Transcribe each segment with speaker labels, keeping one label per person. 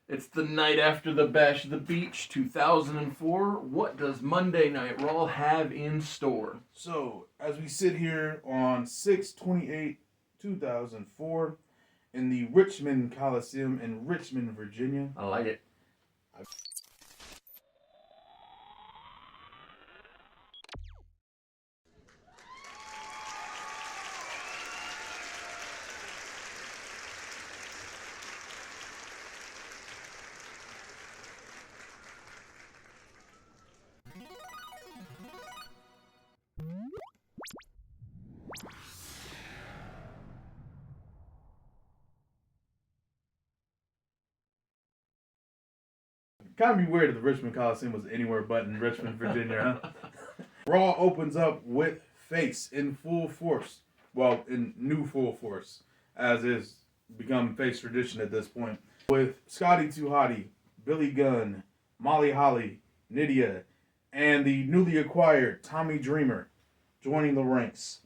Speaker 1: It's the night after the Bash of the Beach 2004. What does Monday Night Raw have in store?
Speaker 2: So, as we sit here on 6/28/2004 in the Richmond Coliseum in Richmond, Virginia.
Speaker 1: I like it.
Speaker 2: Kind of be weird if the Richmond Coliseum was anywhere but in Richmond, Virginia, huh? Raw opens up with Face in full force. Well, in new full force, as is become Face tradition at this point. With Scotty 2 Hotty, Billy Gunn, Molly Holly, Nydia, and the newly acquired Tommy Dreamer joining the ranks.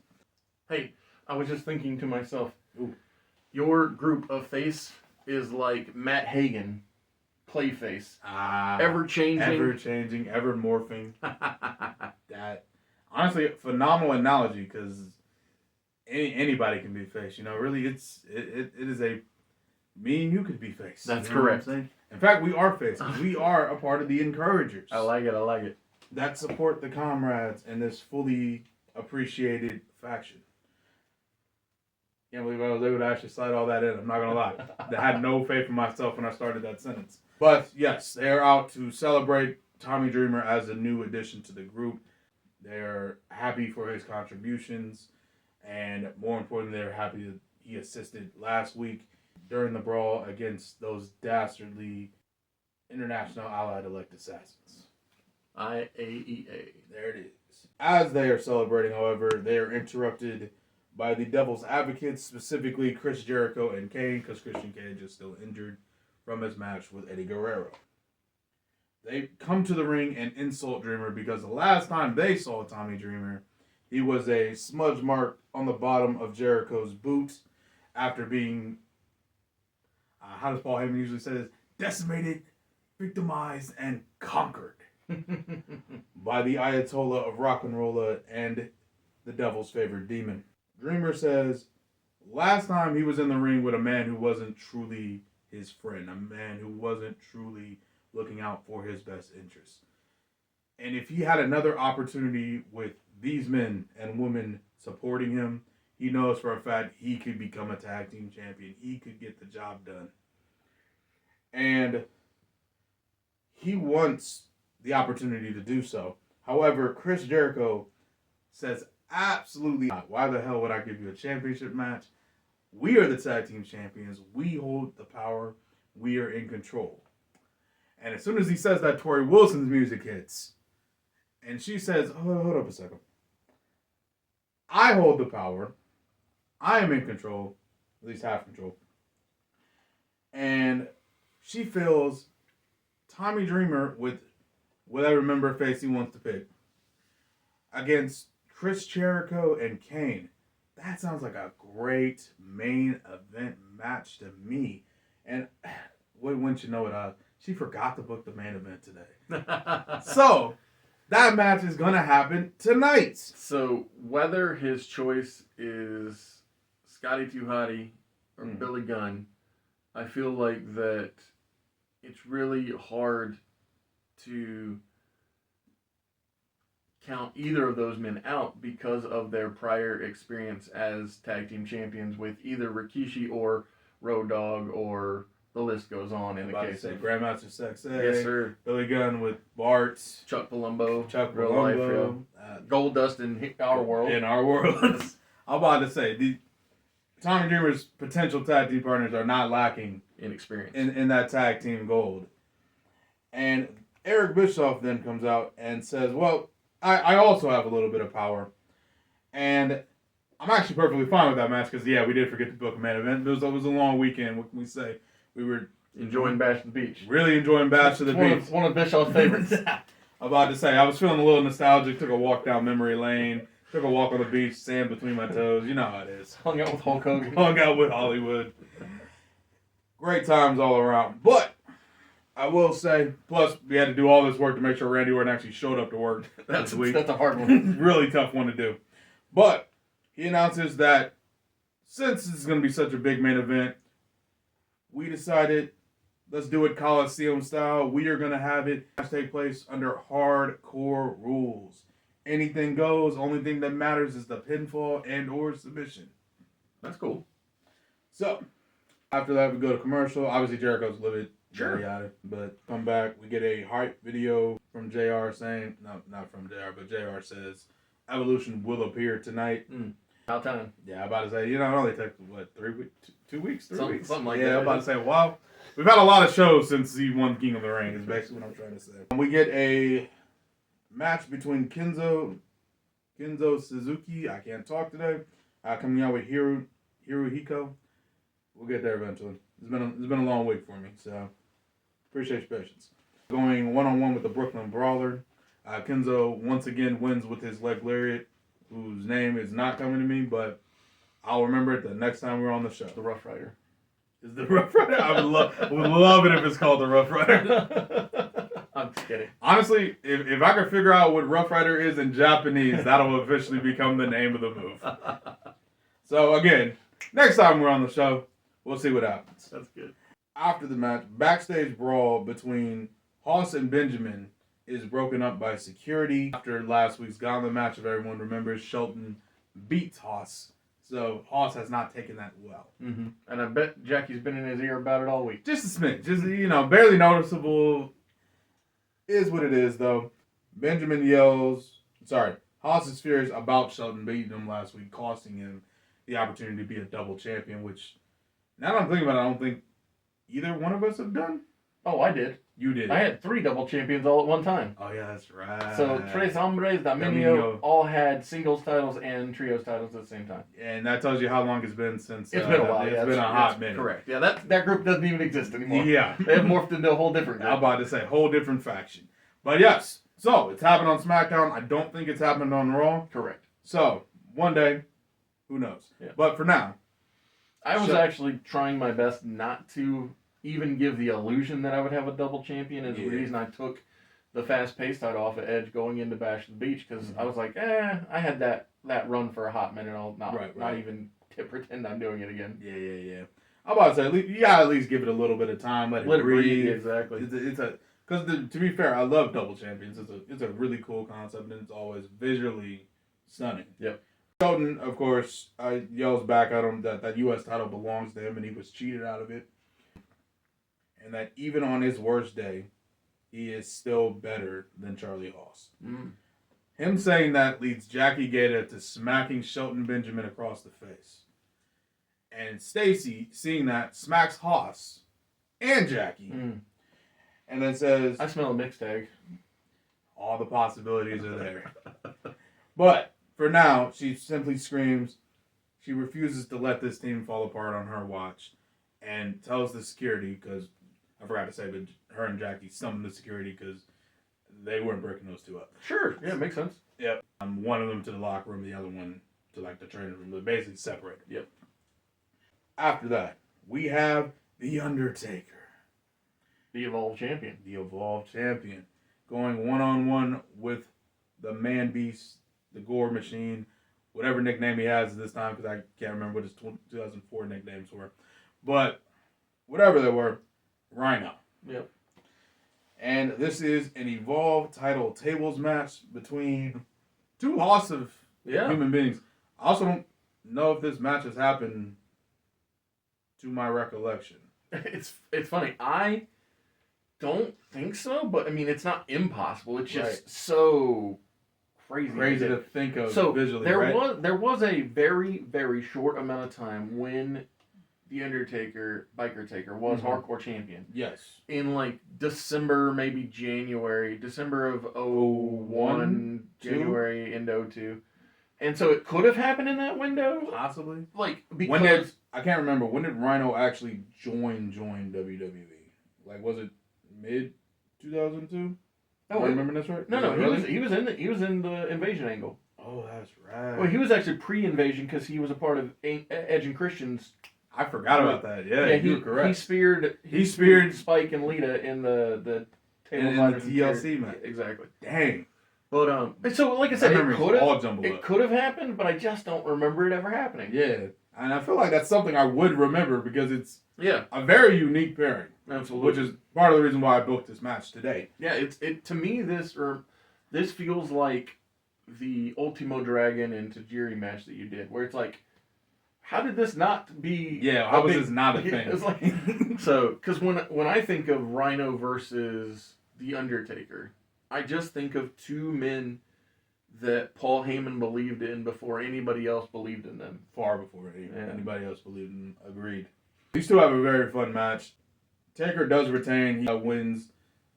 Speaker 1: Hey, I was just thinking to myself,
Speaker 2: Ooh.
Speaker 1: Your group of Face is like Matt Hagen, Clayface. Ever changing,
Speaker 2: ever morphing. That honestly, phenomenal analogy because anybody can be Face. You know, really, it is a me and you could be Face.
Speaker 1: That's
Speaker 2: you know
Speaker 1: correct.
Speaker 2: In fact, we are Face. We are a part of the encouragers.
Speaker 1: I like it.
Speaker 2: That support the comrades in this fully appreciated faction. Can't believe I was able to actually slide all that in. I'm not gonna lie. I had no faith in myself when I started that sentence. But yes, they're out to celebrate Tommy Dreamer as a new addition to the group. They're happy for his contributions, and more importantly, they're happy that he assisted last week during the brawl against those dastardly International Allied Elect Assassins.
Speaker 1: IAEA.
Speaker 2: There it is. As they are celebrating, however, they are interrupted by the Devil's Advocates, specifically Chris Jericho and Kane, because Christian Cage is still injured from his match with Eddie Guerrero. They come to the ring and insult Dreamer because the last time they saw Tommy Dreamer, he was a smudge mark on the bottom of Jericho's boot after being, how does Paul Heyman usually say this, decimated, victimized, and conquered by the Ayatollah of Rock and Rolla and the Devil's favorite demon. Dreamer says last time he was in the ring with a man who wasn't truly his friend, a man who wasn't truly looking out for his best interests. And if he had another opportunity with these men and women supporting him, he knows for a fact he could become a tag team champion. He could get the job done. And he wants the opportunity to do so. However, Chris Jericho says absolutely not. Why the hell would I give you a championship match? We are the tag team champions. We hold the power. We are in control. And as soon as he says that, Tori Wilson's music hits. And she says, hold up a second. I hold the power. I am in control. At least half control. And she feels Tommy Dreamer with whatever member face he wants to pick against Chris Jericho and Kane. That sounds like a great main event match to me. And wouldn't you know it, she forgot to book the main event today. So, that match is going to happen tonight.
Speaker 1: So, whether his choice is Scotty 2 Hotty or Billy Gunn, I feel like that it's really hard to count either of those men out because of their prior experience as tag team champions with either Rikishi or Road Dogg, or the list goes on in the case of
Speaker 2: Grandmaster Sexay.
Speaker 1: Yes, sir.
Speaker 2: Billy Gunn with Bart.
Speaker 1: Chuck Palumbo.
Speaker 2: Real life,
Speaker 1: Gold Dust in our world.
Speaker 2: In our world. I'm about to say, Tommy Dreamer's potential tag team partners are not lacking
Speaker 1: in experience
Speaker 2: in that tag team gold. And Eric Bischoff then comes out and says, well, I also have a little bit of power. And I'm actually perfectly fine with that match because, yeah, we did forget to book a main event. It was a long weekend. What can we say? We were
Speaker 1: enjoying Bash of the Beach.
Speaker 2: Really enjoying Bash of the Beach.
Speaker 1: One of Bischoff's favorites.
Speaker 2: I'm about to say, I was feeling a little nostalgic. Took a walk down memory lane. Took a walk on the beach, sand between my toes. You know how it is.
Speaker 1: Hung out with Hulk Hogan.
Speaker 2: Hung out with Hollywood. Great times all around. But I will say, plus we had to do all this work to make sure Randy Orton actually showed up to work
Speaker 1: That's
Speaker 2: this week.
Speaker 1: a hard one.
Speaker 2: Really tough one to do. But he announces that since this is going to be such a big main event, we decided let's do it Coliseum style. We are going to have it take place under hardcore rules. Anything goes. Only thing that matters is the pinfall and or submission.
Speaker 1: That's cool.
Speaker 2: So, after that, we go to commercial. Obviously, Jericho's livid.
Speaker 1: Sure.
Speaker 2: But come back, we get a hype video from JR saying, no, not from JR, but JR says, Evolution will appear tonight.
Speaker 1: About time.
Speaker 2: Yeah, I'm about to say, it only took, 3 weeks? 2 weeks? 3 weeks?
Speaker 1: Something like that.
Speaker 2: Yeah, I'm about to say, wow. We've had a lot of shows since he won King of the Ring, is basically what I'm trying to say. We get a match between Kenzo Suzuki, I can't talk today, coming out with Hirohiko. We'll get there eventually. It's been a long week for me, so appreciate your patience. Going one-on-one with the Brooklyn Brawler. Kenzo once again wins with his leg lariat, whose name is not coming to me, but I'll remember it the next time we're on the show.
Speaker 1: The Rough Rider.
Speaker 2: Is the Rough Rider? I would love it if it's called the Rough Rider.
Speaker 1: I'm just kidding.
Speaker 2: Honestly, if I could figure out what Rough Rider is in Japanese, that'll officially become the name of the move. So again, next time we're on the show, we'll see what happens.
Speaker 1: That's good.
Speaker 2: After the match, backstage brawl between Hoss and Benjamin is broken up by security. After last week's Gauntlet match, if everyone remembers, Shelton beats Hoss. So Hoss has not taken that well.
Speaker 1: Mm-hmm. And I bet Jackie's been in his ear about it all week.
Speaker 2: Just a smidge. Just, barely noticeable. Is what it is, though. Benjamin Hoss is furious about Shelton beating him last week, costing him the opportunity to be a double champion, which, now that I'm thinking about it, I don't think either one of us have done.
Speaker 1: Oh, I did.
Speaker 2: You did.
Speaker 1: I had 3 double champions all at one time.
Speaker 2: Oh, yeah, that's right.
Speaker 1: So, Tres Hombres, Dominio, all had singles titles and trios titles at the same time.
Speaker 2: And that tells you how long it's been since...
Speaker 1: It's been a while.
Speaker 2: It's been a hot minute.
Speaker 1: Correct. Yeah, that group doesn't even exist anymore.
Speaker 2: Yeah.
Speaker 1: They have morphed into a whole different group.
Speaker 2: I'm about to say, whole different faction. But yes, so it's happened on SmackDown. I don't think it's happened on Raw.
Speaker 1: Correct.
Speaker 2: So, one day, who knows?
Speaker 1: Yeah.
Speaker 2: But for now...
Speaker 1: I was actually trying my best not to even give the illusion that I would have a double champion as the reason I took the fast-paced title off of Edge going into Bash at the Beach, because I was like, I had that run for a hot minute. I'll not even pretend I'm doing it again.
Speaker 2: Yeah. I'm about to say, you gotta at least give it a little bit of time, let it breathe.
Speaker 1: Exactly.
Speaker 2: Because to be fair, I love double champions. It's a really cool concept, and it's always visually stunning.
Speaker 1: Yep.
Speaker 2: Shelton, of course, yells back at him that U.S. title belongs to him, and he was cheated out of it. And that even on his worst day, he is still better than Charlie Haas.
Speaker 1: Mm.
Speaker 2: Him saying that leads Jackie Gaeta to smacking Shelton Benjamin across the face. And Stacy, seeing that, smacks Haas and Jackie.
Speaker 1: Mm.
Speaker 2: And then says...
Speaker 1: I smell a mixed egg.
Speaker 2: All the possibilities are there. But, for now, she simply screams. She refuses to let this team fall apart on her watch. And tells the security, because... I forgot to say, but her and Jackie summoned the security because they weren't breaking those two up.
Speaker 1: Sure. Yeah, makes sense.
Speaker 2: Yep. One of them to the locker room, the other one to the training room. They're basically separated.
Speaker 1: Yep.
Speaker 2: After that, we have The Undertaker.
Speaker 1: The Evolved Champion.
Speaker 2: The Evolved Champion. Going one-on-one with the Man Beast, the Gore Machine, whatever nickname he has this time, because I can't remember what his 2004 nicknames were. But whatever they were, Rhino.
Speaker 1: Yep.
Speaker 2: And this is an Evolved title tables match between two awesome human beings. I also don't know if this match has happened to my recollection.
Speaker 1: It's funny. I don't think so, but I mean, it's not impossible. It's just so crazy
Speaker 2: to think of visually.
Speaker 1: There was a very, very short amount of time when The Undertaker, Biker Taker, was hardcore champion.
Speaker 2: Yes.
Speaker 1: In like December, maybe January. December of 01, January into 02. And so it could have happened in that window.
Speaker 2: Possibly.
Speaker 1: Like, because...
Speaker 2: I can't remember. When did Rhino actually join WWE? Like, was it mid-2002?
Speaker 1: Oh,
Speaker 2: I remember this right?
Speaker 1: No, he was in the Invasion angle.
Speaker 2: Oh, that's right.
Speaker 1: Well, he was actually pre-Invasion because he was a part of Edge and Christian's
Speaker 2: I forgot about that. Yeah, you were correct.
Speaker 1: He speared Spike and Lita in the
Speaker 2: in the TLC match.
Speaker 1: Exactly.
Speaker 2: Dang.
Speaker 1: But so like I said,
Speaker 2: it
Speaker 1: could have happened, but I just don't remember it ever happening.
Speaker 2: Yeah, and I feel like that's something I would remember because it's a very unique pairing.
Speaker 1: Absolutely.
Speaker 2: Which is part of the reason why I booked this match today.
Speaker 1: Yeah, it to me this feels like the Ultimo Dragon and Tajiri match that you did, where it's like, how did this not be?
Speaker 2: Yeah, how was this not a thing?
Speaker 1: It's like, so because when I think of Rhino versus The Undertaker, I just think of two men that Paul Heyman believed in before anybody else believed in them.
Speaker 2: Far before anybody else believed in them. Agreed. These two have a very fun match. Taker does retain. He wins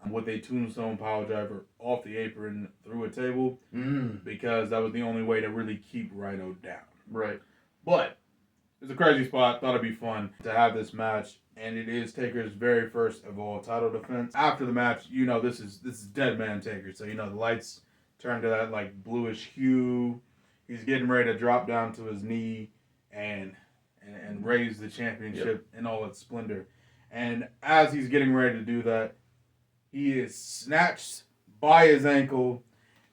Speaker 2: with a tombstone pile driver off the apron through a table because that was the only way to really keep Rhino down.
Speaker 1: Right.
Speaker 2: But it's a crazy spot. Thought it'd be fun to have this match. And it is Taker's very first Evolve title defense. After the match, this is Dead Man Taker. So the lights turn to that like bluish hue. He's getting ready to drop down to his knee and raise the championship in all its splendor. And as he's getting ready to do that, he is snatched by his ankle,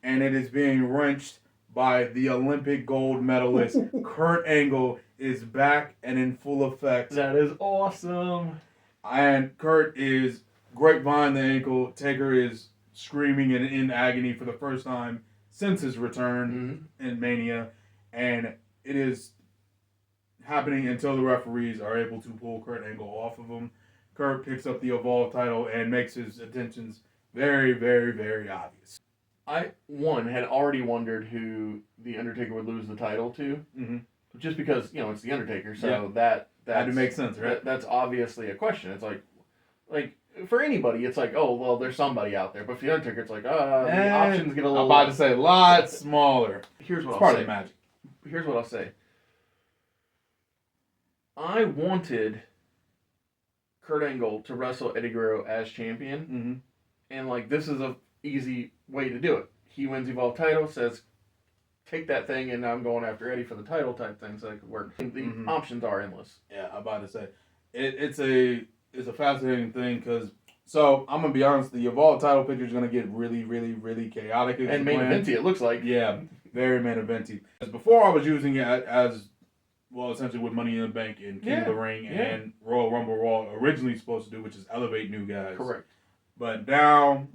Speaker 2: and it is being wrenched by the Olympic gold medalist. Kurt Angle is back and in full effect.
Speaker 1: That is awesome.
Speaker 2: And Kurt is grapevine the ankle. Taker is screaming and in agony for the first time since his return in Mania. And it is happening until the referees are able to pull Kurt Angle off of him. Kurt picks up the Evolve title and makes his intentions very, very, very obvious.
Speaker 1: I, had already wondered who The Undertaker would lose the title to. Just because, it's The Undertaker, so that
Speaker 2: had to make sense, right?
Speaker 1: That's obviously a question. It's like for anybody, it's like, oh, well, there's somebody out there. But for The Undertaker, it's like, the options get a little...
Speaker 2: I'm about to say, a lot smaller.
Speaker 1: Here's what
Speaker 2: I'll
Speaker 1: say.
Speaker 2: Part of the magic.
Speaker 1: Here's what I'll say. I wanted Kurt Angle to wrestle Eddie Guerrero as champion. And, this is a easy way to do it. He wins the Evolve title, says, take that thing, and I'm going after Eddie for the title type thing, so it could work. The options are endless.
Speaker 2: Yeah, I'm about to say. It's a fascinating thing, because, so, I'm going to be honest, the Evolve title picture is going to get really, really, really chaotic.
Speaker 1: And main eventy, it looks like.
Speaker 2: Yeah, very main eventy. Before I was using it as well, essentially with Money in the Bank and King of the Ring and Royal Rumble Raw originally supposed to do, which is elevate new guys.
Speaker 1: Correct.
Speaker 2: But now,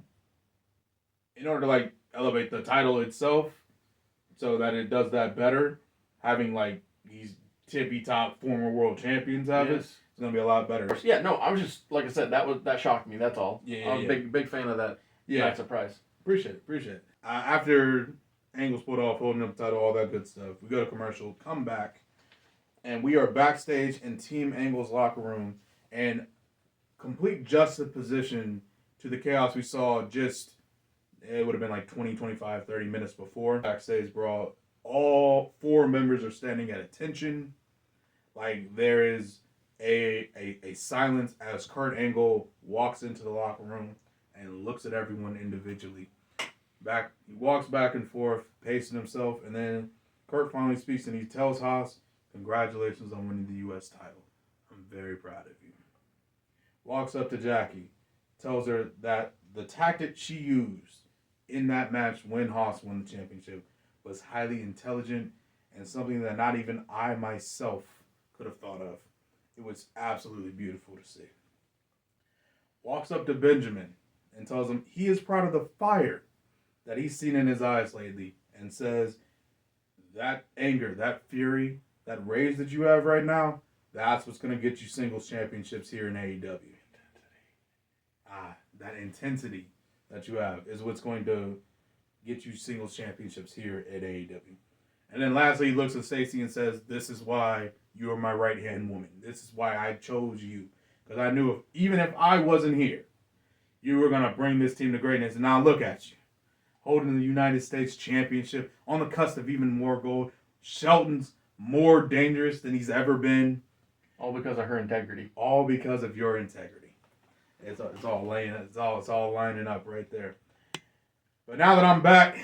Speaker 2: in order to elevate the title itself, so that it does that better, having these tippy top former world champions have it, it's gonna be a lot better.
Speaker 1: Yeah, no, I was just like I said, that shocked me. That's all. I'm a big fan of that.
Speaker 2: Yeah,
Speaker 1: not surprised.
Speaker 2: Appreciate it. After Angle's pulled off, holding up the title, all that good stuff, we go to commercial, come back, and we are backstage in Team Angle's locker room, and complete juxtaposition to the chaos we saw just, it would have been 20, 25, 30 minutes before. Backstage brawl, all four members are standing at attention. There is a silence as Kurt Angle walks into the locker room and looks at everyone individually. He walks back and forth, pacing himself, and then Kurt finally speaks and he tells Haas, congratulations on winning the U.S. title. I'm very proud of you. Walks up to Jackie, tells her that the tactic she used in that match when Haas won the championship was highly intelligent and something that not even I myself could have thought of. It was absolutely beautiful to see. Walks up to Benjamin and tells him he is proud of the fire that he's seen in his eyes lately and says, that anger, that fury, that rage that you have right now, that's what's going to get you singles championships here in AEW. That intensity that you have is what's going to get you singles championships here at AEW. And then lastly, he looks at Stacey and says, this is why you are my right-hand woman. This is why I chose you. Because I knew even if I wasn't here, you were going to bring this team to greatness. And now look at you. Holding the United States Championship on the cusp of even more gold. Shelton's more dangerous than he's ever been.
Speaker 1: All because of her integrity.
Speaker 2: All because of your integrity. It's all lining up right there. But now that I'm back,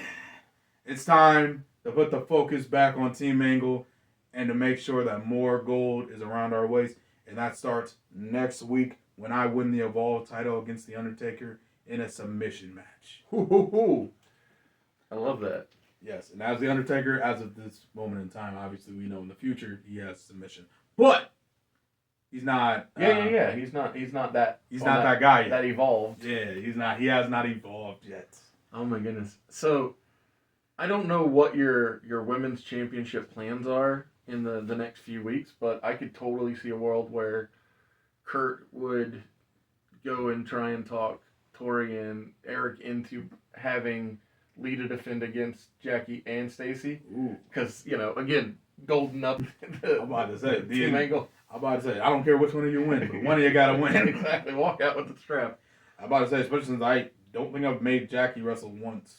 Speaker 2: it's time to put the focus back on Team Angle and to make sure that more gold is around our waist. And that starts next week when I win the Evolve title against The Undertaker in a submission match.
Speaker 1: I love that.
Speaker 2: Yes, and as The Undertaker, as of this moment in time, obviously we know in the future he has submission. But he's not.
Speaker 1: Yeah. He's not that.
Speaker 2: He's not that guy yet.
Speaker 1: That evolved.
Speaker 2: Yeah, he's not. He has not evolved yet.
Speaker 1: Oh my goodness. So, I don't know what your women's championship plans are in the next few weeks, but I could totally see a world where Kurt would go and try and talk Tori and Eric into having Lita defend against Jackie and Stacy. Because, again, golden up.
Speaker 2: I'm about to say,
Speaker 1: team angle.
Speaker 2: I'm about to say, I don't care which one of you win, but one of you got to win.
Speaker 1: Exactly. Walk out with the strap.
Speaker 2: I'm about to say, especially since I don't think I've made Jackie wrestle once.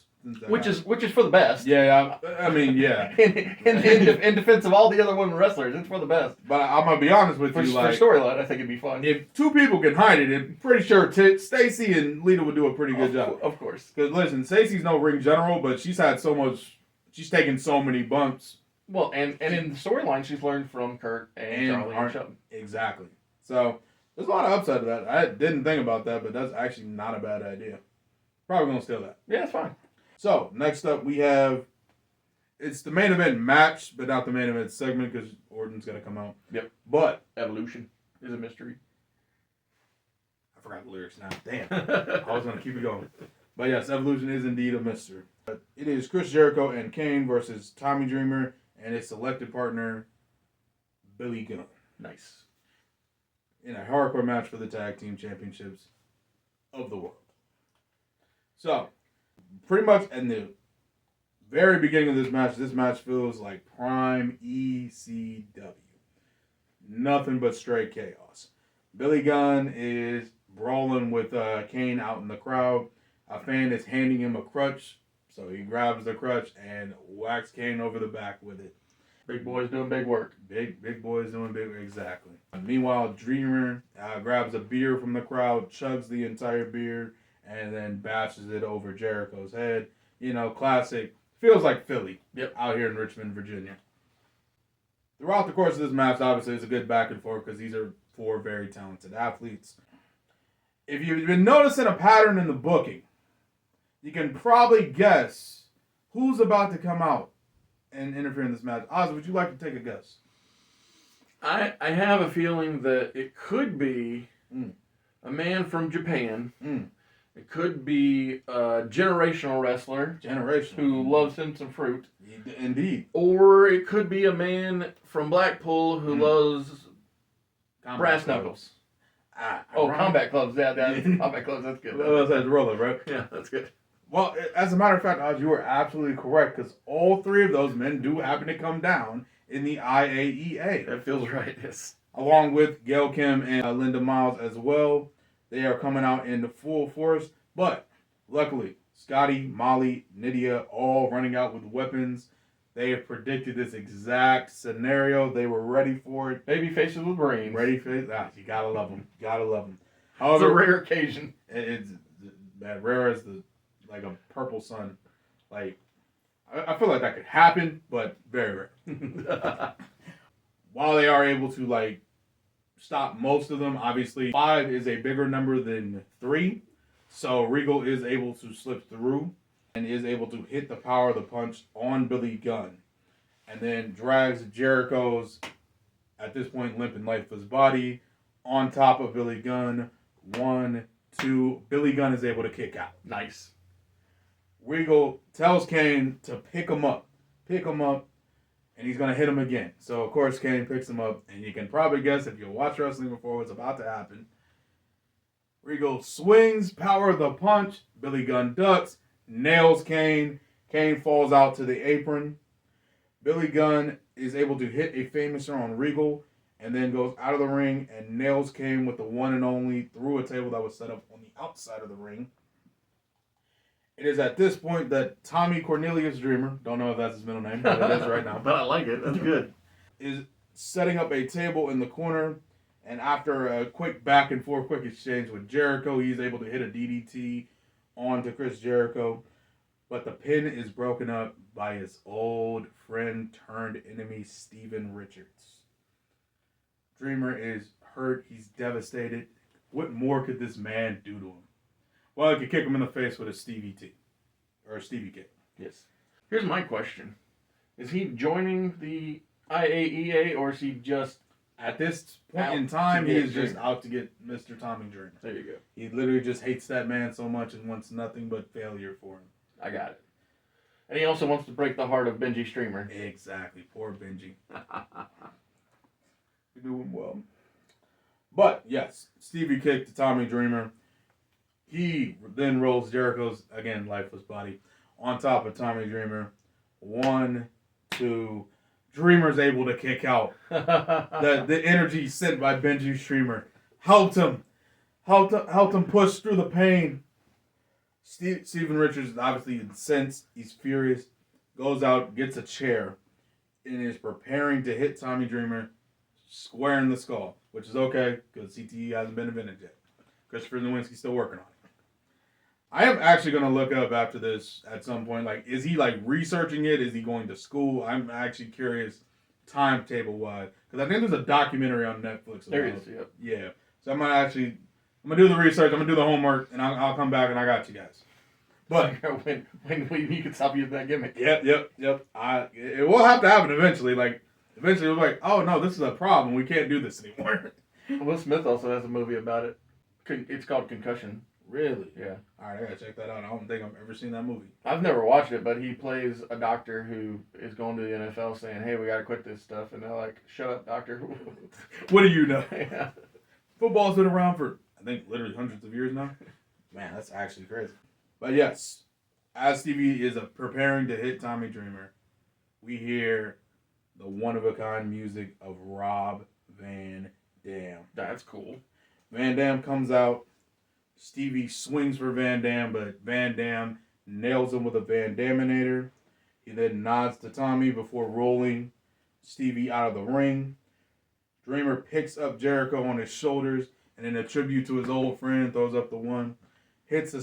Speaker 1: Which is for the best.
Speaker 2: Yeah, I mean, yeah.
Speaker 1: in defense of all the other women wrestlers, it's for the best.
Speaker 2: But I'm going to be honest with you.
Speaker 1: For storyline, I think it'd be fun.
Speaker 2: If two people can hide it, I'm pretty sure Stacy and Lita would do a pretty good job.
Speaker 1: Of course.
Speaker 2: Because listen, Stacy's no ring general, but she's taken so many bumps.
Speaker 1: Well, and in the storyline, she's learned from Kurt and Charlie and Shelton.
Speaker 2: Exactly. So there's a lot of upside to that. I didn't think about that, but that's actually not a bad idea. Probably going to steal that.
Speaker 1: Yeah, it's fine.
Speaker 2: So, next up we have, it's the main event match, but not the main event segment because Orton's going to come out.
Speaker 1: Yep.
Speaker 2: But
Speaker 1: Evolution is a mystery.
Speaker 2: I forgot the lyrics now. Damn. I was going to keep it going. But yes, Evolution is indeed a mystery. But it is Chris Jericho and Kane versus Tommy Dreamer and his selected partner, Billy Gunn.
Speaker 1: Nice.
Speaker 2: In a hardcore match for the tag team championships of the world. So, pretty much in the very beginning of this match feels like prime ECW. Nothing but straight chaos. Billy Gunn is brawling with Kane out in the crowd. A fan is handing him a crutch, so he grabs the crutch and whacks Kane over the back with it.
Speaker 1: Big boys doing big work.
Speaker 2: Big boys doing big work, exactly. Meanwhile, Dreamer grabs a beer from the crowd, chugs the entire beer, and then bashes it over Jericho's head. Classic. Feels like Philly.
Speaker 1: Yep.
Speaker 2: Out here in Richmond, Virginia. Throughout the course of this match, obviously, it's a good back and forth because these are four very talented athletes. If you've been noticing a pattern in the booking, you can probably guess who's about to come out and interfere in this match. Oz, would you like to take a guess?
Speaker 1: I have a feeling that it could be a man from Japan. It could be a generational wrestler. Who loves him some fruit.
Speaker 2: Indeed.
Speaker 1: Or it could be a man from Blackpool who loves brass knuckles. Combat clubs. Yeah, combat clubs. That's good.
Speaker 2: That's rolling, right?
Speaker 1: Yeah, that's good.
Speaker 2: Well, as a matter of fact, Oz, you are absolutely correct because all three of those men do happen to come down in the IAEA.
Speaker 1: That feels right, yes.
Speaker 2: Along with Gail Kim and Linda Miles as well. They are coming out in full force, but luckily, Scotty, Molly, Nydia, all running out with weapons. They have predicted this exact scenario. They were ready for it.
Speaker 1: Baby faces with brains.
Speaker 2: Ready face. You gotta love them. Gotta love them.
Speaker 1: However, it's a rare occasion.
Speaker 2: It's that rare as like a purple sun. Like I feel like that could happen, but very rare. While they are able to stop most of them, obviously 5 is a bigger number than 3, so Regal is able to slip through and is able to hit the power of the punch on Billy Gunn, and then drags Jericho's, at this point, limp and lifeless body on top of Billy Gunn. 1, 2, Billy Gunn is able to kick out.
Speaker 1: Nice.
Speaker 2: Regal tells Kane to pick him up, and he's going to hit him again. So, of course, Kane picks him up, and you can probably guess if you watch wrestling before what's about to happen. Regal swings, power of the punch, Billy Gunn ducks, nails Kane. Kane falls out to the apron. Billy Gunn is able to hit a Famouser on Regal, and then goes out of the ring and nails Kane with the one and only through a table that was set up on the outside of the ring. It is at this point that Tommy Cornelius Dreamer, don't know if that's his middle name, but it is right now.
Speaker 1: But I like it. That's good.
Speaker 2: Is setting up a table in the corner, and after a quick back and forth, quick exchange with Jericho, he's able to hit a DDT onto Chris Jericho. But the pin is broken up by his old friend turned enemy, Steven Richards. Dreamer is hurt. He's devastated. What more could this man do to him? Well, he could kick him in the face with a Stevie T. Or a Stevie kick.
Speaker 1: Yes. Here's my question. Is he joining the IAEA or is he just...
Speaker 2: At this point
Speaker 1: Out
Speaker 2: in time,
Speaker 1: to
Speaker 2: he
Speaker 1: get
Speaker 2: is just
Speaker 1: Dreamer.
Speaker 2: out to get Mr. Tommy Dreamer.
Speaker 1: There you go.
Speaker 2: He literally just hates that man so much and wants nothing but failure for him.
Speaker 1: I got it. And he also wants to break the heart of Benji Streamer.
Speaker 2: Exactly. Poor Benji. We knew him well. But, yes, Stevie kicked to Tommy Dreamer. He then rolls Jericho's, again, lifeless body on top of Tommy Dreamer. 1, 2. Dreamer's able to kick out. The energy sent by Benji Streamer helped him push through the pain. Steven Richards is obviously incensed. He's furious. Goes out, gets a chair, and is preparing to hit Tommy Dreamer square in the skull, which is okay because CTE hasn't been invented yet. Christopher Nowinski's still working on it. I am actually going to look up after this at some point. Like, is he like researching it? Is he going to school? I'm actually curious timetable wise because I think there's a documentary on Netflix.
Speaker 1: There is, yep.
Speaker 2: Yeah. So I'm gonna do the research. I'm gonna do the homework, and I'll come back and I got you guys. But
Speaker 1: when you can stop using that gimmick.
Speaker 2: Yep. It will have to happen eventually. Like eventually, we're like, oh no, this is a problem. We can't do this anymore.
Speaker 1: Will Smith also has a movie about it. It's called Concussion.
Speaker 2: Really?
Speaker 1: Yeah.
Speaker 2: All right, I gotta check that out. I don't think I've ever seen that movie.
Speaker 1: I've never watched it, but he plays a doctor who is going to the NFL saying, "Hey, we got to quit this stuff," and they're like, "Shut up, doctor."
Speaker 2: What do you know?
Speaker 1: Yeah.
Speaker 2: Football's been around for I think literally hundreds of years now. Man, that's actually crazy. But yes, as Stevie is preparing to hit Tommy Dreamer, we hear the one-of-a-kind music of Rob Van Dam.
Speaker 1: That's cool.
Speaker 2: Van Dam comes out. Stevie swings for Van Dam, but Van Dam nails him with a Van Daminator. He then nods to Tommy before rolling Stevie out of the ring. Dreamer picks up Jericho on his shoulders and in a tribute to his old friend, throws up the one. Hits a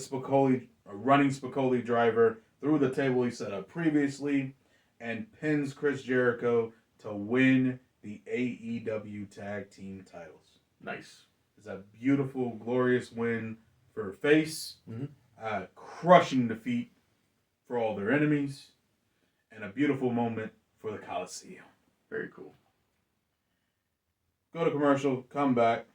Speaker 2: running Spicoli driver through the table he set up previously and pins Chris Jericho to win the AEW Tag Team titles.
Speaker 1: Nice.
Speaker 2: It's a beautiful, glorious win for face,
Speaker 1: Mm-hmm.
Speaker 2: Crushing defeat for all their enemies, and a beautiful moment for the Coliseum.
Speaker 1: Very cool.
Speaker 2: Go to commercial, come back.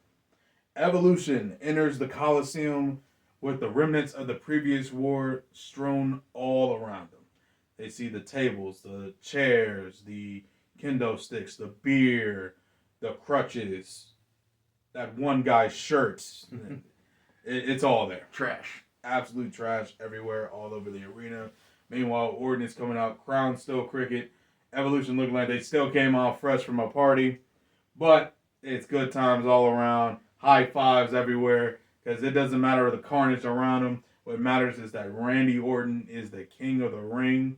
Speaker 2: Evolution enters the Coliseum with the remnants of the previous war strewn all around them. They see the tables, the chairs, the kendo sticks, the beer, the crutches, that one guy's shirts. It's all there.
Speaker 1: Trash.
Speaker 2: Absolute trash everywhere, all over the arena. Meanwhile, Orton is coming out, crown still cricket. Evolution looking like they still came out fresh from a party. But it's good times all around. High fives everywhere. Because it doesn't matter the carnage around him. What matters is that Randy Orton is the king of the ring.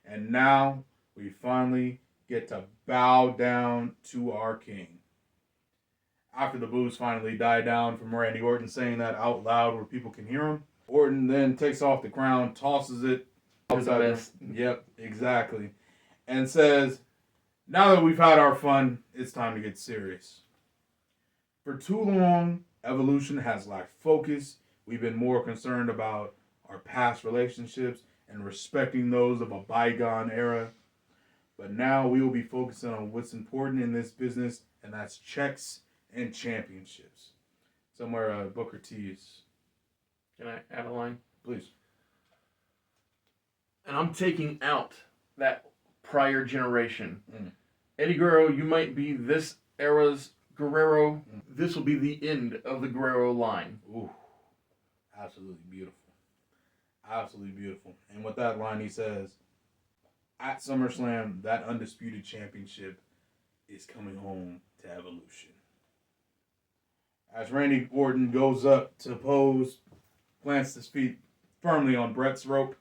Speaker 2: And now we finally get to bow down to our king. After the boos finally die down from Randy Orton saying that out loud where people can hear him, Orton then takes off the crown, tosses it outside. Yep, exactly. And says, now that we've had our fun, it's time to get serious. For too long, Evolution has lacked focus. We've been more concerned about our past relationships and respecting those of a bygone era. But now we will be focusing on what's important in this business, and that's checks and championships. Somewhere Booker T is.
Speaker 1: Can I add a line?
Speaker 2: Please.
Speaker 1: And I'm taking out that prior generation. Eddie Guerrero, you might be this era's Guerrero. This will be the end of the Guerrero line.
Speaker 2: Ooh. Absolutely beautiful. Absolutely beautiful. And with that line, he says, at SummerSlam, that undisputed championship is coming home to Evolution. As Randy Orton goes up to pose, plants his feet firmly on Brett's rope,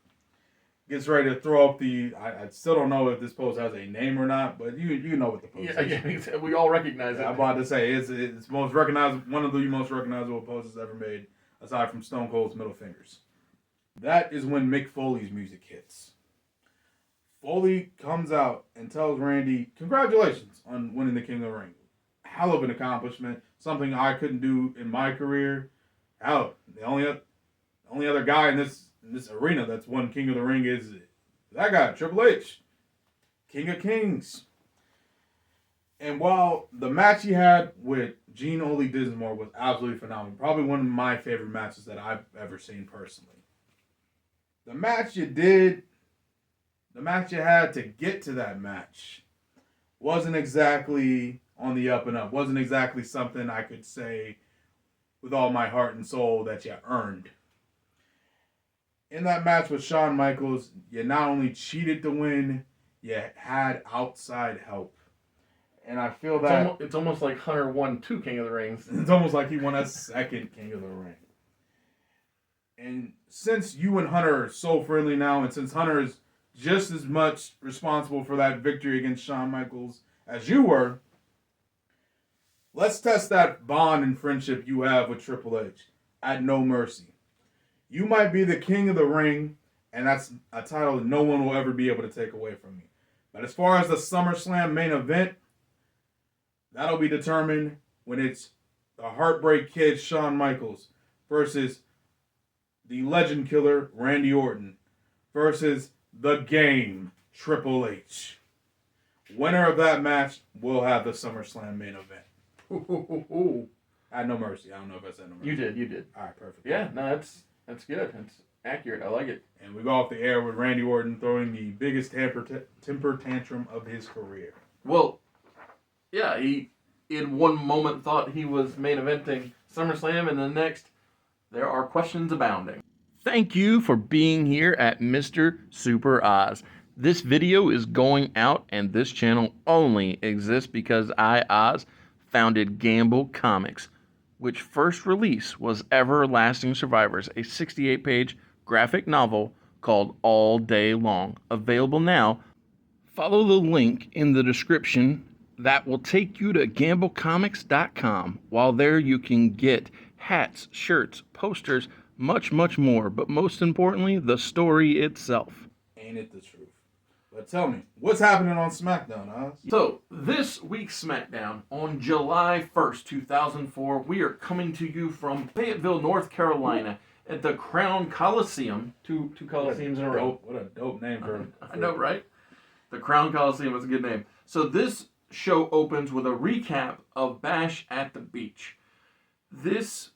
Speaker 2: gets ready to throw up the... I still don't know if this pose has a name or not, but you know what the pose is.
Speaker 1: Yeah, we all recognize it.
Speaker 2: I'm about to say, it's most recognizable, one of the most recognizable poses ever made, aside from Stone Cold's middle fingers. That is when Mick Foley's music hits. Foley comes out and tells Randy, congratulations on winning the King of the Ring. Hell of an accomplishment. Something I couldn't do in my career. Hell, the only other guy in this arena that's won King of the Ring is that guy, Triple H. King of Kings. And while the match he had with Gene Ole Dinsmore was absolutely phenomenal, probably one of my favorite matches that I've ever seen personally. The match you had to get to that match wasn't exactly on the up and up. Wasn't exactly something I could say with all my heart and soul that you earned. In that match with Shawn Michaels, you not only cheated to win, you had outside help. And I feel that
Speaker 1: it's almost like Hunter won 2 King of the Rings.
Speaker 2: It's almost like he won a second King of the Ring. And since you and Hunter are so friendly now, and since Hunter is just as much responsible for that victory against Shawn Michaels as you were, let's test that bond and friendship you have with Triple H at No Mercy. You might be the King of the Ring, and that's a title that no one will ever be able to take away from you. But as far as the SummerSlam main event, that'll be determined when it's the Heartbreak Kid Shawn Michaels versus the Legend Killer Randy Orton versus the Game Triple H. Winner of that match will have the SummerSlam main event. At No Mercy. I don't know if I said No Mercy.
Speaker 1: You did.
Speaker 2: All right, perfect.
Speaker 1: Yeah, no, that's good. That's accurate. I like it.
Speaker 2: And we go off the air with Randy Orton throwing the biggest temper tantrum of his career.
Speaker 1: Well, yeah, he in one moment thought he was main eventing SummerSlam, and the next, there are questions abounding. Thank you for being here at Mr. Super Oz. This video is going out, and this channel only exists because I, Oz, founded Gamble Comics, which first release was Everlasting Survivors, a 68-page graphic novel called All Day Long. Available now. Follow the link in the description that will take you to gamblecomics.com. While there you can get hats, shirts, posters, much, much more. But most importantly, the story itself.
Speaker 2: Ain't it the truth? But tell me, what's happening on SmackDown, Oz?
Speaker 1: So, this week's SmackDown, on July 1st, 2004, we are coming to you from Fayetteville, North Carolina, at the Crown Coliseum. Two Coliseums in a row.
Speaker 2: What a dope name for
Speaker 1: I know, right? The Crown Coliseum is a good name. So this show opens with a recap of Bash at the Beach. This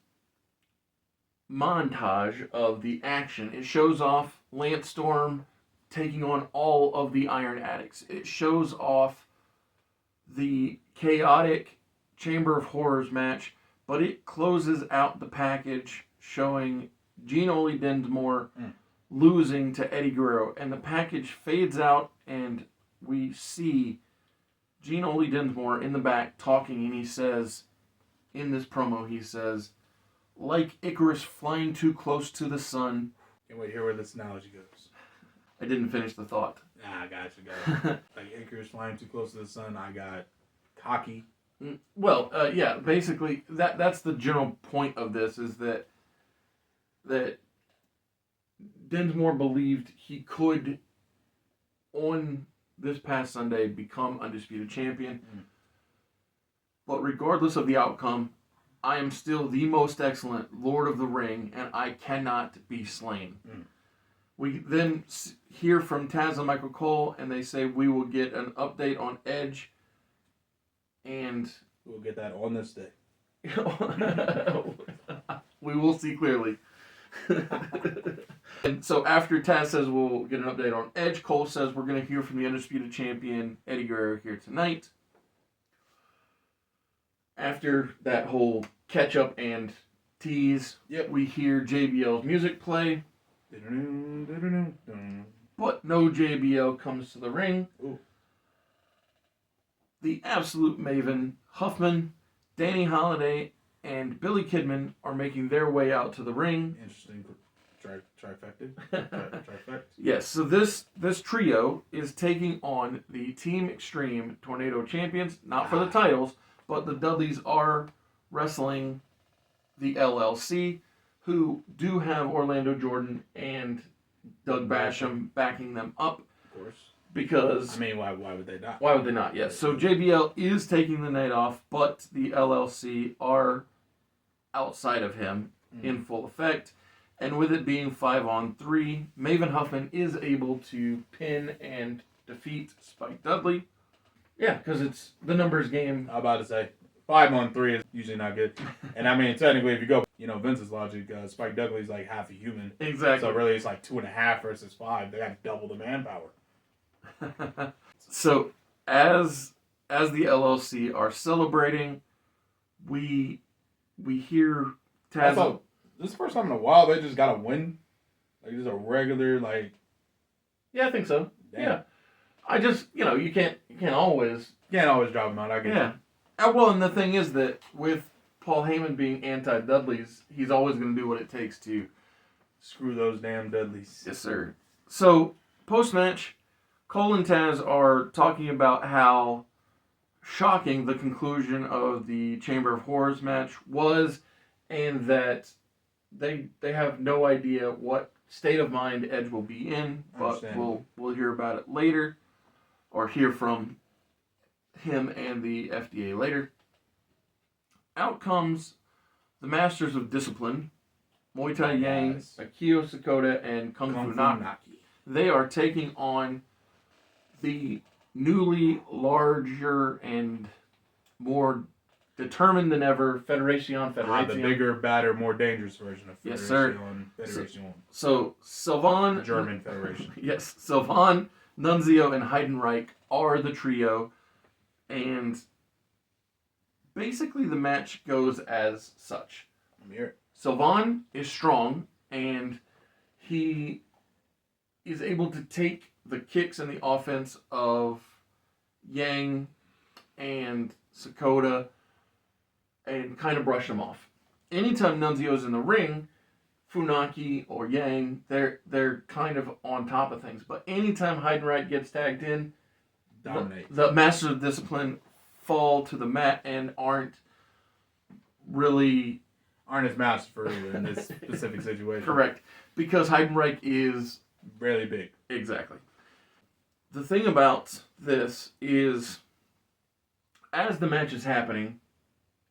Speaker 1: montage of the action, it shows off Lance Storm taking on all of the Iron Addicts. It shows off the chaotic Chamber of Horrors match, but it closes out the package showing Gene Ole Dinsmore losing to Eddie Guerrero, and the package fades out, and we see Gene Ole Dinsmore in the back talking, and he says, in this promo, he says, like Icarus flying too close to the sun.
Speaker 2: Can't wait to hear where this analogy goes.
Speaker 1: I didn't finish the thought.
Speaker 2: I got you. Like Icarus flying too close to the sun, I got cocky.
Speaker 1: Well, yeah, basically, that's the general point of this, is that Dinsmore believed he could, on this past Sunday, become undisputed champion. But regardless of the outcome, I am still the most excellent Lord of the Ring, and I cannot be slain. We then hear from Taz and Michael Cole, and they say we will get an update on Edge, and
Speaker 2: we'll get that on this day.
Speaker 1: We will see clearly. And so after Taz says we'll get an update on Edge, Cole says we're going to hear from the undisputed champion Eddie Guerrero here tonight. After that whole catch-up and tease, we hear JBL's music play. But no JBL comes to the ring.
Speaker 2: Ooh.
Speaker 1: The absolute maven, Huffman, Danny Holiday, and Billy Kidman are making their way out to the ring.
Speaker 2: Interesting. Trifecta.
Speaker 1: Yes, so this trio is taking on the Team Extreme Tornado Champions, not for the titles, but the Dudleys are wrestling the LLC. who do have Orlando Jordan and Doug Basham backing them up.
Speaker 2: Of course.
Speaker 1: Because
Speaker 2: I mean, why would they not?
Speaker 1: Why would they not? Yes. So JBL is taking the night off, but the LLC are outside of him in full effect. And with it being 5-on-3, Maven Huffman is able to pin and defeat Spike Dudley. Yeah, because it's the numbers game.
Speaker 2: I'm about to say 5-on-3 is usually not good. And I mean, technically, if you go, Vince's logic, Spike Dudley's like half a human.
Speaker 1: Exactly.
Speaker 2: So really, it's like 2.5 versus 5. They got double the manpower.
Speaker 1: So as the LLC are celebrating, we hear Taz.
Speaker 2: This is the first time in a while they just got a win. Like just a regular
Speaker 1: Yeah, I think so.
Speaker 2: Damn.
Speaker 1: Yeah. I just you can't always
Speaker 2: drop them out. I get
Speaker 1: yeah. Well, and the thing is that with Paul Heyman being anti-Dudleys, he's always going to do what it takes to
Speaker 2: screw those damn Dudleys.
Speaker 1: Yes, sir. So post-match, Cole and Taz are talking about how shocking the conclusion of the Chamber of Horrors match was, and that they have no idea what state of mind Edge will be in, but we'll hear about it later, or hear from him and the FDA later. Out comes the Masters of Discipline, Muay Thai Yang, Akio Sakota, and Kung Fu Naki. They are taking on the newly larger and more determined than ever Federación.
Speaker 2: The bigger, badder, more dangerous version of Federación.
Speaker 1: Yes, sir.
Speaker 2: Federación.
Speaker 1: So Sylvain...
Speaker 2: The German Federation.
Speaker 1: Yes. Sylvain, Nunzio, and Heidenreich are the trio. And basically the match goes as such.
Speaker 2: I'm here.
Speaker 1: Sylvain is strong, and he is able to take the kicks and the offense of Yang and Sakota and kind of brush them off. Anytime Nunzio's in the ring, Funaki or Yang, they're kind of on top of things. But anytime Heidenreich gets tagged in,
Speaker 2: dominate.
Speaker 1: The Masters of Discipline fall to the mat and aren't
Speaker 2: as masterful in this specific situation.
Speaker 1: Correct. Because Heidenreich is
Speaker 2: really big.
Speaker 1: Exactly. The thing about this is, as the match is happening,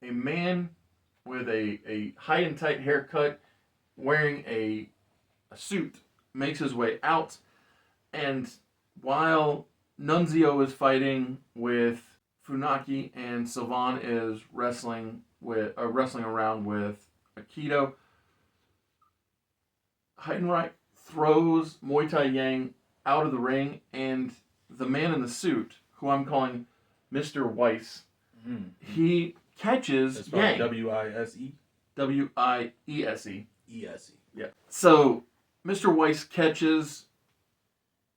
Speaker 1: a man with a high and tight haircut, wearing a suit, makes his way out, and while Nunzio is fighting with Funaki and Sylvain is wrestling around with Aikido, Heidenreich throws Muay Thai Yang out of the ring, and the man in the suit, who I'm calling Mr. Weiss, he catches Yang.
Speaker 2: W-I-S-E?
Speaker 1: W-I-E-S-E.
Speaker 2: E-S-E.
Speaker 1: Yeah. So, Mr. Weiss catches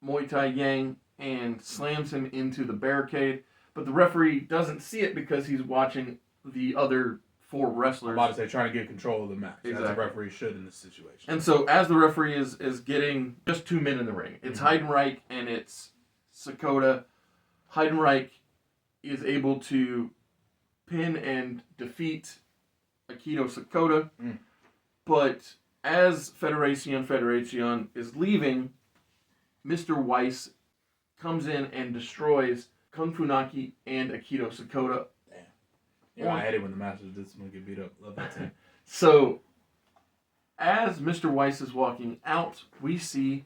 Speaker 1: Muay Thai Yang and slams him into the barricade, but the referee doesn't see it because he's watching the other 4 wrestlers.
Speaker 2: I'm about to say, trying to get control of the match.
Speaker 1: Exactly.
Speaker 2: As a referee should in this situation.
Speaker 1: And so, as the referee is getting just 2 men in the ring, it's Heidenreich and it's Sakota. Heidenreich is able to pin and defeat Aikido Sakota, but as Federación is leaving, Mr. Weiss comes in and destroys Kung Fu Naki and Aikido Sakota.
Speaker 2: Yeah, I hate it when the Masters of Discipline get beat up. Love that team.
Speaker 1: So, as Mr. Weiss is walking out, we see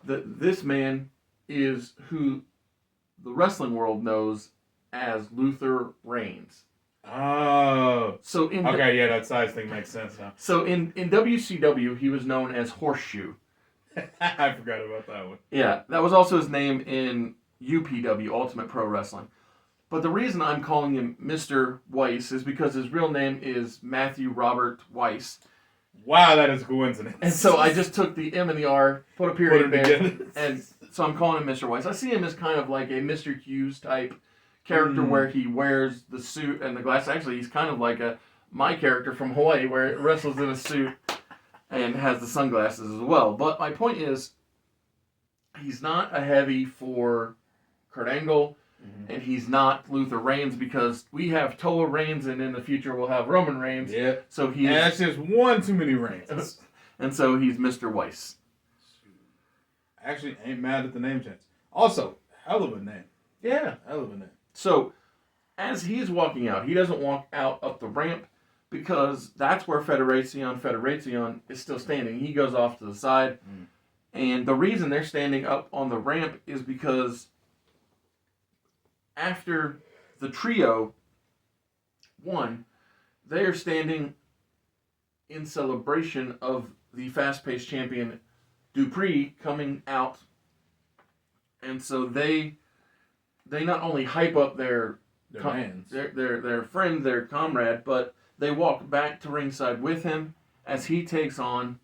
Speaker 1: that this man is who the wrestling world knows as Luther Reigns.
Speaker 2: Oh.
Speaker 1: So
Speaker 2: that size thing makes sense now.
Speaker 1: So in WCW, he was known as Horseshoe.
Speaker 2: I forgot about that one.
Speaker 1: Yeah, that was also his name in UPW, Ultimate Pro Wrestling. But the reason I'm calling him Mr. Weiss is because his real name is Matthew Robert Weiss.
Speaker 2: Wow, that is a coincidence.
Speaker 1: And so I just took the M and the R, put a period there, and so I'm calling him Mr. Weiss. I see him as kind of like a Mr. Hughes type character where he wears the suit and the glasses. Actually, he's kind of like my character from Hawaii where it wrestles in a suit and has the sunglasses as well. But my point is, he's not a heavy for Kurt Angle, and he's not Luther Reigns because we have Toa Reigns, and in the future we'll have Roman Reigns.
Speaker 2: Yeah.
Speaker 1: So
Speaker 2: that's just one too many Reigns.
Speaker 1: And so he's Mr. Weiss.
Speaker 2: Actually, ain't mad at the name change. Also, hell of a name.
Speaker 1: Yeah.
Speaker 2: Hell of a name.
Speaker 1: So, as he's walking out, he doesn't walk out up the ramp because that's where Federacion is still standing. He goes off to the side. And the reason they're standing up on the ramp is because after the trio won, they are standing in celebration of the fast-paced champion Dupree coming out. And so they not only hype up their
Speaker 2: fans,
Speaker 1: their friend, their comrade, but they walk back to ringside with him as he takes on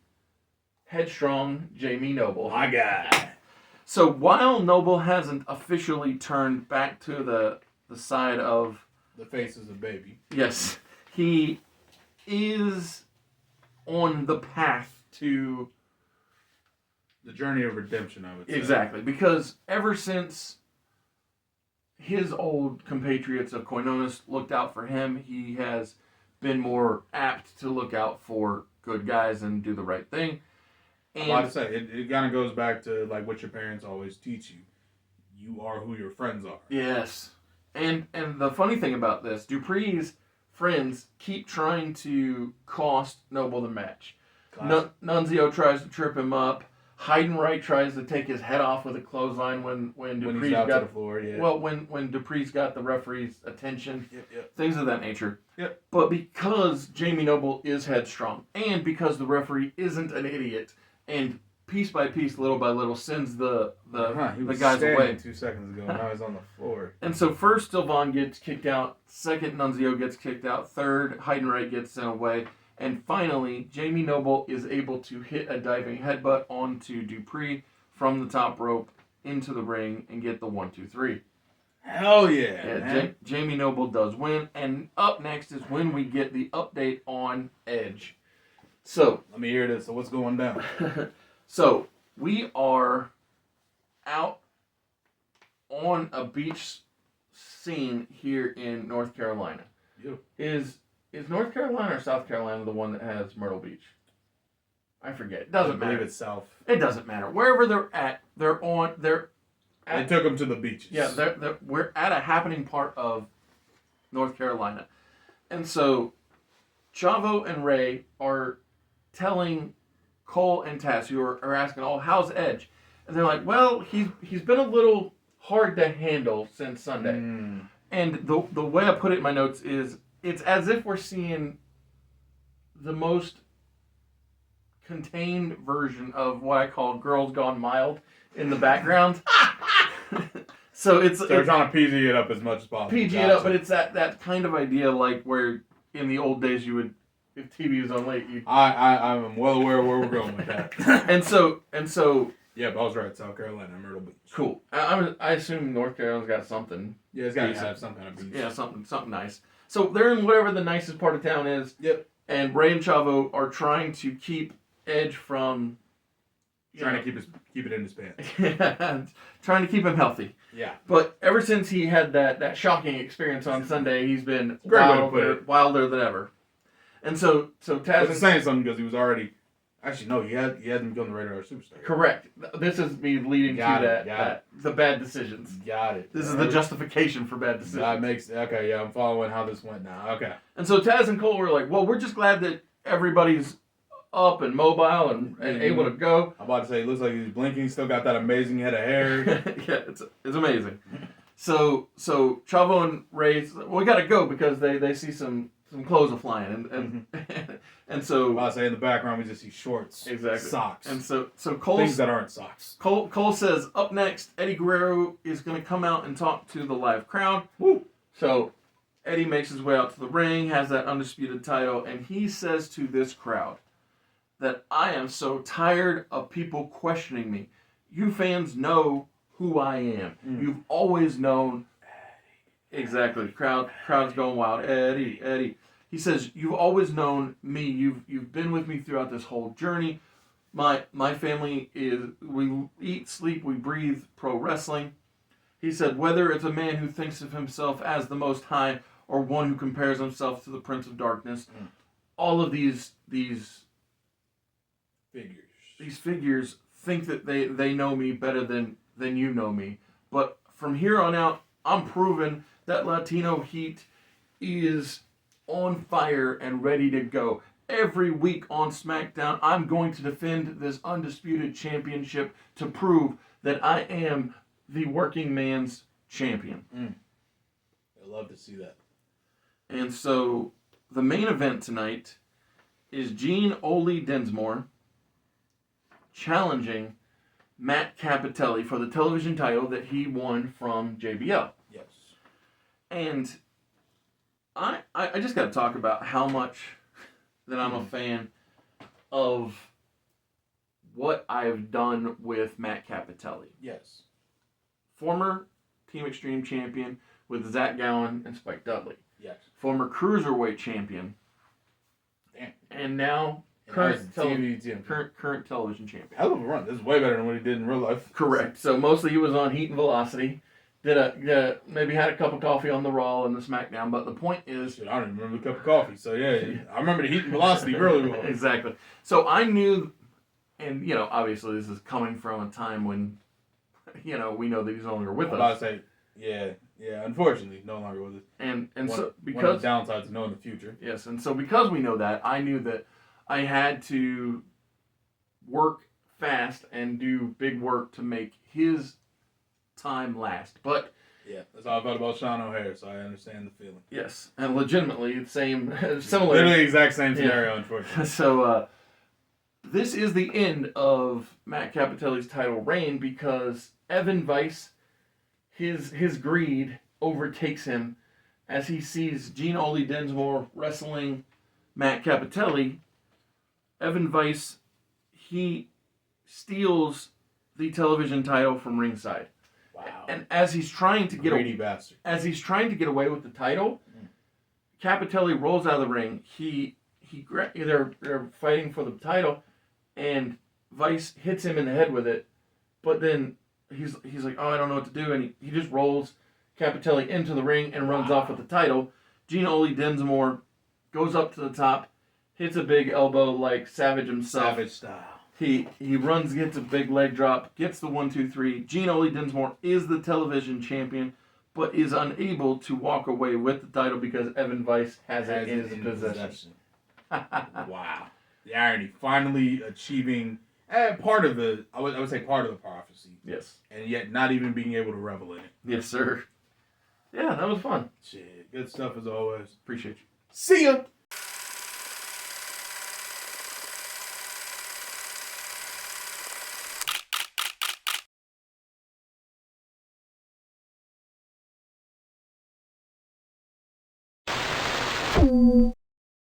Speaker 1: headstrong Jamie Noble.
Speaker 2: My guy.
Speaker 1: So while Noble hasn't officially turned back to the side of
Speaker 2: the face is a baby.
Speaker 1: Yes, he is on the path to
Speaker 2: the journey of redemption, I would say.
Speaker 1: Exactly, because ever since his old compatriots of Koinonis looked out for him, he has been more apt to look out for good guys and do the right thing. And
Speaker 2: like I say, it kind of goes back to like what your parents always teach you. You are who your friends are.
Speaker 1: Yes. And the funny thing about this, Dupree's friends keep trying to cost Noble the match. Nunzio tries to trip him up. Heidenreich tries to take his head off with a clothesline when Dupree's
Speaker 2: he's
Speaker 1: got
Speaker 2: to the floor. Yeah.
Speaker 1: Well, when Dupree's got the referee's attention, things of that nature.
Speaker 2: Yep.
Speaker 1: But because Jamie Noble is headstrong, and because the referee isn't an idiot, and piece by piece, little by little, sends the guys away.
Speaker 2: 2 seconds ago. Now he's on the floor.
Speaker 1: And so first Sylvain gets kicked out, second Nunzio gets kicked out, third Heidenreich gets sent away. And finally, Jamie Noble is able to hit a diving headbutt onto Dupree from the top rope into the ring and get the 1-2-3.
Speaker 2: Hell yeah!
Speaker 1: Jamie Noble does win. And up next is when we get the update on Edge. So
Speaker 2: let me hear this. So what's going down?
Speaker 1: So we are out on a beach scene here in North Carolina.
Speaker 2: Yeah.
Speaker 1: Is North Carolina or South Carolina the one that has Myrtle Beach? I forget. It doesn't matter.
Speaker 2: I believe it's South.
Speaker 1: It doesn't matter. Wherever they're at, they
Speaker 2: took them to the beaches.
Speaker 1: Yeah, we're at a happening part of North Carolina. And so Chavo and Ray are telling Cole and Taz, who are asking, "Oh, how's Edge?" And they're like, "Well, he's been a little hard to handle since Sunday." And the way I put it in my notes is, it's as if we're seeing the most contained version of what I call Girls Gone Mild in the background. So
Speaker 2: they're trying to PG it up as much as possible.
Speaker 1: PG it up, but it's that kind of idea, like where in the old days you would, if TV was on late,
Speaker 2: I'm well aware of where we're going with that.
Speaker 1: and so.
Speaker 2: Yeah, but I was right. South Carolina, Myrtle Beach.
Speaker 1: Cool. I assume North Carolina's got something.
Speaker 2: Yeah, it's got to have some kind of beach.
Speaker 1: Yeah, something nice. So they're in whatever the nicest part of town is.
Speaker 2: Yep.
Speaker 1: And Ray and Chavo are trying to keep Edge from
Speaker 2: trying to keep it in his pants.
Speaker 1: Trying to keep him healthy.
Speaker 2: Yeah.
Speaker 1: But ever since he had that shocking experience on Sunday, he's been wilder than ever. And so Taz
Speaker 2: is saying something because he was already. Actually, no, he hadn't become the Radar Superstar.
Speaker 1: Correct. This is me leading to the bad decisions.
Speaker 2: Got it.
Speaker 1: This is the justification for bad decisions.
Speaker 2: That makes okay. Yeah, I'm following how this went now. Okay.
Speaker 1: And so Taz and Cole were like, "Well, we're just glad that everybody's up and mobile and able to go."
Speaker 2: I'm about to say, it looks like he's blinking. Still got that amazing head of hair.
Speaker 1: Yeah, it's amazing. So Chavo and Ray, we got to go because they see some clothes are flying and so.
Speaker 2: I'll say in the background we just see shorts,
Speaker 1: exactly,
Speaker 2: socks,
Speaker 1: and so Cole,
Speaker 2: things that aren't socks.
Speaker 1: Cole says up next, Eddie Guerrero is going to come out and talk to the live crowd.
Speaker 2: Woo.
Speaker 1: So Eddie makes his way out to the ring, has that undisputed title, and he says to this crowd that I am so tired of people questioning me. You fans know who I am. You've always known. Exactly. Crowd's going wild. Eddie. He says, "You've always known me. You've been with me throughout this whole journey. My family we eat, sleep, we breathe pro wrestling." He said, "Whether it's a man who thinks of himself as the Most High or one who compares himself to the Prince of Darkness, all of these
Speaker 2: Figures.
Speaker 1: think that they know me better than you know me. But from here on out, I'm proving that Latino Heat is on fire and ready to go. Every week on SmackDown, I'm going to defend this undisputed championship to prove that I am the working man's champion.
Speaker 2: I love to see that.
Speaker 1: And so the main event tonight is Gene Oli Dinsmore challenging Matt Cappotelli for the television title that he won from JBL.
Speaker 2: Yes.
Speaker 1: And I just got to talk about how much that I'm a fan of what I've done with Matt Cappotelli.
Speaker 2: Yes.
Speaker 1: Former Team Extreme champion with Zach Gowen and Spike Dudley.
Speaker 2: Yes.
Speaker 1: Former Cruiserweight champion.
Speaker 2: Damn.
Speaker 1: And now current television champion.
Speaker 2: Hell of a run. This is way better than what he did in real life.
Speaker 1: Correct. So mostly he was on Heat and Velocity. Maybe had a cup of coffee on the Raw and the SmackDown. But the point is,
Speaker 2: Shit, I don't even remember the cup of coffee. So yeah, I remember the Heat and Velocity really well.
Speaker 1: Exactly. So I knew, and obviously this is coming from a time when, we know that he's no longer with us.
Speaker 2: I'm about to say, yeah. Unfortunately, no longer with us.
Speaker 1: And so because
Speaker 2: one of the downsides of knowing the future.
Speaker 1: Yes, and so because we know that, I knew that I had to work fast and do big work to make his time last. But
Speaker 2: yeah, that's how I felt about Sean O'Hare, so I understand the feeling.
Speaker 1: Yes, and legitimately similar.
Speaker 2: Literally the exact same scenario, unfortunately.
Speaker 1: So this is the end of Matt Cappotelli's title reign because Evan Weiss, his greed overtakes him as he sees Gene Oli Dinsmore wrestling Matt Cappotelli. Evan Weiss, he steals the television title from ringside.
Speaker 2: Wow.
Speaker 1: And as he's trying to get
Speaker 2: bastard.
Speaker 1: As he's trying to get away with the title, Cappotelli rolls out of the ring. They're fighting for the title, and Weiss hits him in the head with it. But then he's like, oh, I don't know what to do, and he just rolls Cappotelli into the ring and runs off with the title. Gene Oli Dinsmore goes up to the top, hits a big elbow like Savage himself.
Speaker 2: Savage style.
Speaker 1: He runs, gets a big leg drop, gets the 1-2-3. Gene Oli Dinsmore is the television champion, but is unable to walk away with the title because Evan Weiss has it in his possession.
Speaker 2: Wow. The irony. Finally achieving part of the, I would say part of the prophecy.
Speaker 1: Yes.
Speaker 2: And yet not even being able to revel in it.
Speaker 1: Yes, sir. Yeah, that was fun.
Speaker 2: Shit. Good stuff as always.
Speaker 1: Appreciate you.
Speaker 2: See ya!